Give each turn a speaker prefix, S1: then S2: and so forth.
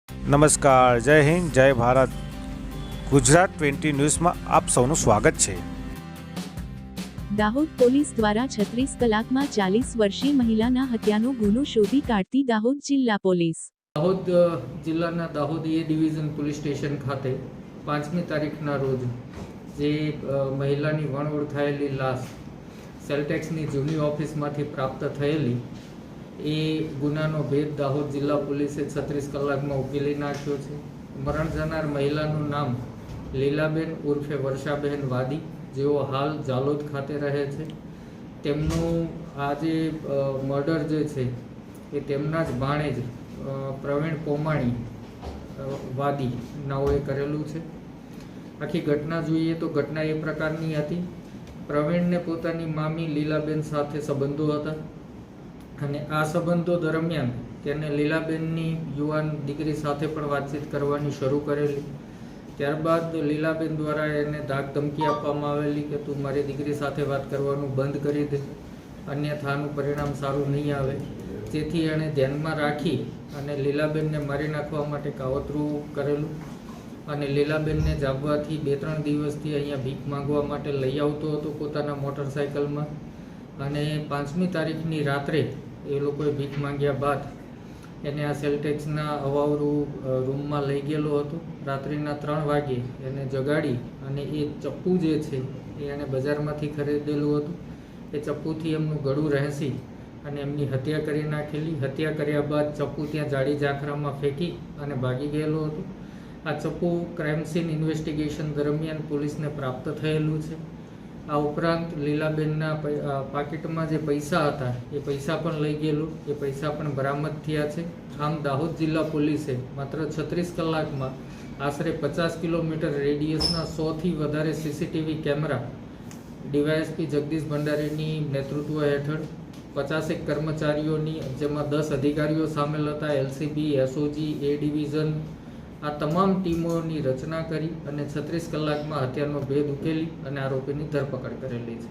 S1: નમસ્કાર, જય હિન્દ, જય ભારત. ગુજરાત 20 ન્યૂઝમાં આપ સૌનું સ્વાગત છે.
S2: દાહોદ પોલીસ દ્વારા 36 કલાકમાં 40 વર્ષીય મહિલાના હત્યાનો ગુનો શોધી કાઢતી દાહોદ જિલ્લા પોલીસ.
S3: દાહોદ જિલ્લાના દાહોદ એ ડિવિઝન પોલીસ સ્ટેશન ખાતે 5મી તારીખના રોજ જે મહિલાની વણોળ થયેલી લાશ સેલટેક્સની જૂની ઓફિસમાંથી પ્રાપ્ત થયેલી એ ગુનાનો ભેદ દાહોદ જિલ્લા પોલીસે 36 કલાકમાં ઉકેલી નાખ્યો છે. મરણ જનાર મહિલાનું નામ લીલાબેન ઉર્ફે વર્ષાબેન વાદી, જેઓ હાલ જાલોદ ખાતે રહે છે. તેમનું આ જે મર્ડર જે છે એ તેમના જ ભાણેજ પ્રવીણ પોમાણી વાદી નાઓએ કરેલું છે. આખી ઘટના જોઈએ તો ઘટના એ પ્રકારની હતી. પ્રવીણને પોતાની મામી લીલાબેન સાથે સંબંધો હતા અને આ સંબંધો દરમિયાન તેને લીલાબેનની યુવાન દીકરી સાથે પણ વાતચીત કરવાની શરૂ કરેલી. ત્યારબાદ લીલાબેન દ્વારા એને ધાક ધમકી આપવામાં આવેલી કે તું મારી દીકરી સાથે વાત કરવાનું બંધ કરી દે, અન્યથા આનું પરિણામ સારું નહીં આવે. તેથી એણે ધ્યાનમાં રાખી અને લીલાબેનને મારી નાખવા માટે કાવતરું કરેલું અને લીલાબેનને જાગવાથી 2-3 દિવસથી અહીંયા ભીખ માંગવા માટે લઈ આવતો હતો પોતાના મોટરસાઇકલમાં. અને 5મી તારીખની રાત્રે એ લોકોએ ભીખ માંગ્યા બાદ એને આ સેલટેક્સના અવાવરું રૂમમાં લઈ ગયેલો હતો. રાત્રિના 3 વાગે એને જગાડી અને એ ચપ્પુ જે છે એ એણે બજારમાંથી ખરીદેલું હતું. એ ચપ્પુથી એમનું ગળું રહેસી અને એમની હત્યા કરી નાખેલી. હત્યા કર્યા બાદ ચપ્પુ ત્યાં જાડી ઝાંખરામાં ફેંકી અને ભાગી ગયેલો હતો. આ ચપ્પુ ક્રાઇમ સીન ઇન્વેસ્ટિગેશન દરમિયાન પોલીસને પ્રાપ્ત થયેલું છે. આ ઉપરાંત લીલાબેનના પાકીટમાં જે પૈસા હતા એ પૈસા પણ લઈ ગયેલું, એ પૈસા પણ બરામદ થયા છે. આમ દાહોદ જિલ્લા પોલીસે માત્ર 36 કલાકમાં આશરે 50 કિલોમીટર રેડિયસના 100થી વધારે સીસીટીવી કેમેરા ડીવાયએસપી જગદીશ ભંડારીની નેતૃત્વ હેઠળ 50 કર્મચારીઓની, જેમાં 10 અધિકારીઓ સામેલ હતા, એલસીબી, એસઓજી, એ ડિવિઝન, આ તમામ ટીમોની રચના કરી અને 36 કલાકમાં હત્યાનો ભેદ ઉકેલી અને આરોપીની ધરપકડ કરેલી છે.